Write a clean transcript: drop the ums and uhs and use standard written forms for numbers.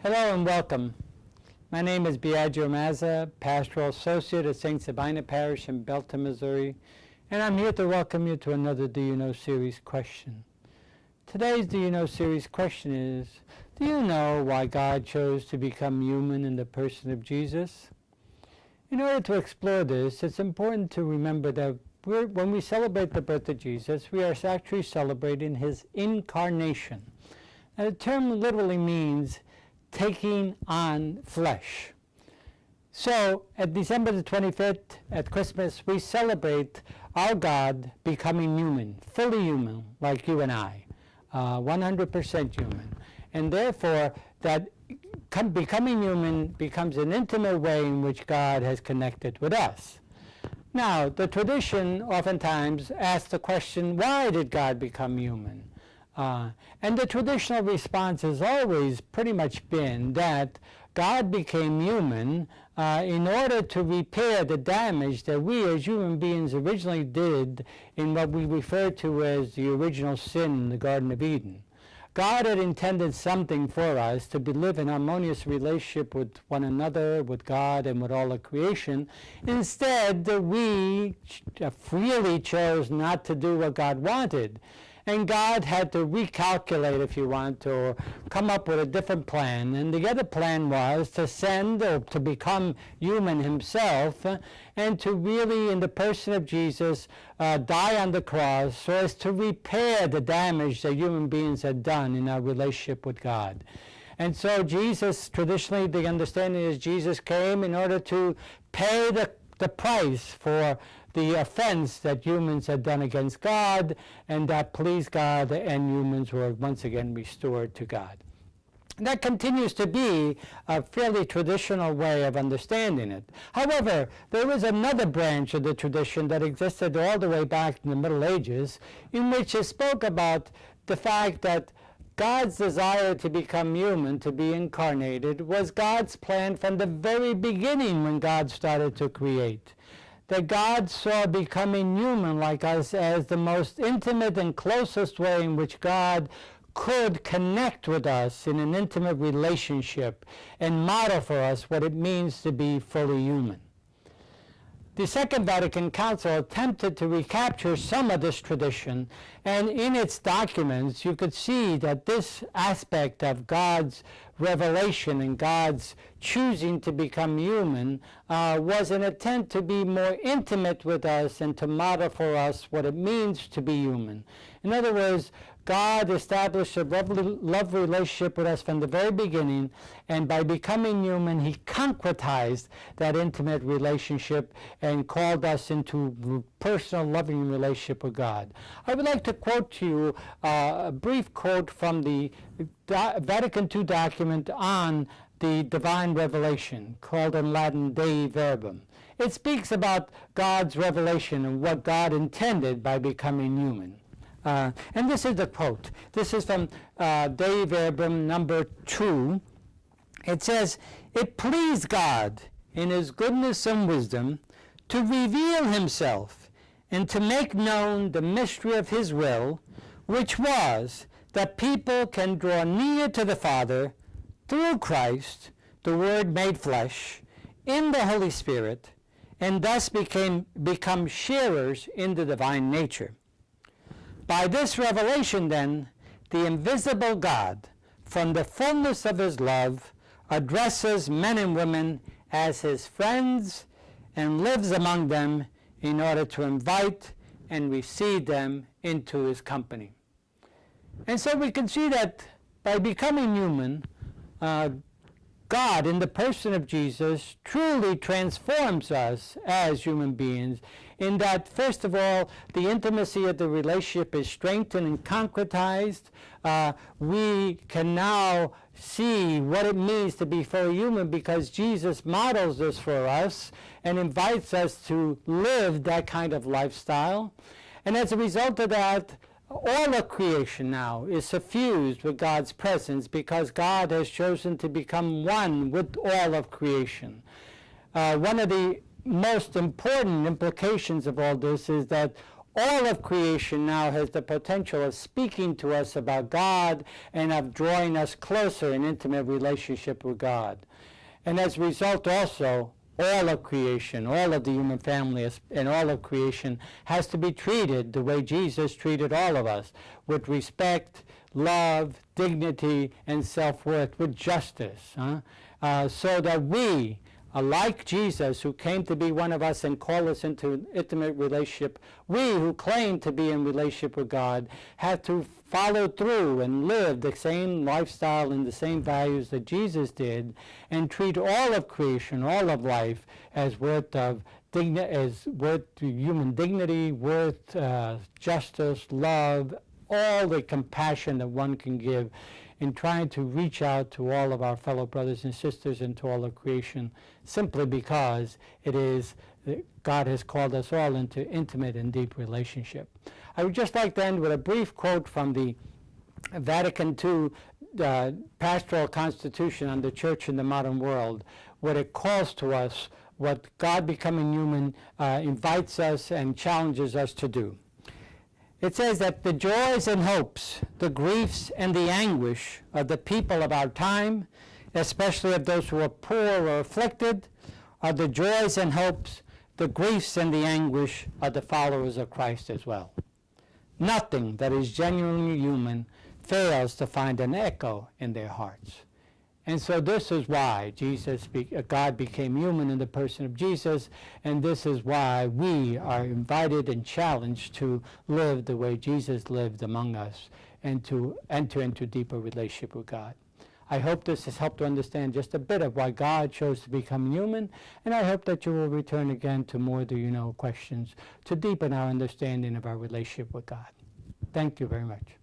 Hello and welcome. My name is Biagio Mazza, Pastoral Associate at St. Sabina Parish in Belton, Missouri, and I'm here to welcome you to another Do You Know series question. Today's Do You Know series question is, do you know why God chose to become human in the person of Jesus? In order to explore this, it's important to remember that when we celebrate the birth of Jesus, we are actually celebrating his incarnation. Now, the term literally means taking on flesh. So at December the 25th, at Christmas, we celebrate our God becoming human, fully human, like you and I, 100% human. And therefore, that becoming human becomes an intimate way in which God has connected with us. Now, the tradition oftentimes asks the question, why did God become human? And the traditional response has always pretty much been that God became human in order to repair the damage that we as human beings originally did in what we refer to as the original sin in the Garden of Eden. God had intended something for us to live in harmonious relationship with one another, with God, and with all of creation. Instead, we freely chose not to do what God wanted. And God had to recalculate, if you want, or come up with a different plan. And the other plan was to send or to become human himself and to really, in the person of Jesus, die on the cross so as to repair the damage that human beings had done in our relationship with God. And so Jesus, traditionally the understanding is Jesus came in order to pay the price for the offense that humans had done against God, and that pleased God, and humans were once again restored to God. And that continues to be a fairly traditional way of understanding it. However, there was another branch of the tradition that existed all the way back in the Middle Ages, in which it spoke about the fact that God's desire to become human, to be incarnated, was God's plan from the very beginning when God started to create. That God saw becoming human like us as the most intimate and closest way in which God could connect with us in an intimate relationship and model for us what it means to be fully human. The Second Vatican Council attempted to recapture some of this tradition, and in its documents you could see that this aspect of God's revelation and God's choosing to become human was an attempt to be more intimate with us and to model for us what it means to be human. In other words, God established a love relationship with us from the very beginning, and by becoming human, he concretized that intimate relationship and called us into personal loving relationship with God. I would like to quote to you a brief quote from the Vatican II document on the divine revelation, called in Latin Dei Verbum. It speaks about God's revelation and what God intended by becoming human. And this is the quote. This is from Dei Verbum number 2. It says, "It pleased God in his goodness and wisdom to reveal himself and to make known the mystery of his will, which was that people can draw near to the Father through Christ, the Word made flesh, in the Holy Spirit, and thus become sharers in the divine nature. By this revelation, then, the invisible God, from the fullness of his love, addresses men and women as his friends and lives among them in order to invite and receive them into his company." And so we can see that by becoming human, God, in the person of Jesus, truly transforms us as human beings in that, first of all, the intimacy of the relationship is strengthened and concretized. We can now see what it means to be fully human because Jesus models this for us and invites us to live that kind of lifestyle. And as a result of that, all of creation now is suffused with God's presence because God has chosen to become one with all of creation. One of the most important implications of all this is that All of creation now has the potential of speaking to us about God and of drawing us closer in intimate relationship with God. And as a result also, all of creation, all of the human family and all of creation has to be treated the way Jesus treated all of us, with respect, love, dignity, and self-worth, with justice, so that we, like Jesus, who came to be one of us and call us into an intimate relationship, we who claim to be in relationship with God have to follow through and live the same lifestyle and the same values that Jesus did, and treat all of creation, all of life, as worth human dignity, worth justice, love, all the compassion that one can give in trying to reach out to all of our fellow brothers and sisters and to all of creation, simply because it is God has called us all into intimate and deep relationship. I would just like to end with a brief quote from the Vatican II Pastoral Constitution on the Church in the Modern World, where it calls to us what God becoming human invites us and challenges us to do. It says that the joys and hopes, the griefs and the anguish of the people of our time, especially of those who are poor or afflicted, are the joys and hopes, the griefs and the anguish of the followers of Christ as well. Nothing that is genuinely human fails to find an echo in their hearts. And so this is why God became human in the person of Jesus, and this is why we are invited and challenged to live the way Jesus lived among us and to enter into deeper relationship with God. I hope this has helped to understand just a bit of why God chose to become human, and I hope that you will return again to more Do You Know questions to deepen our understanding of our relationship with God. Thank you very much.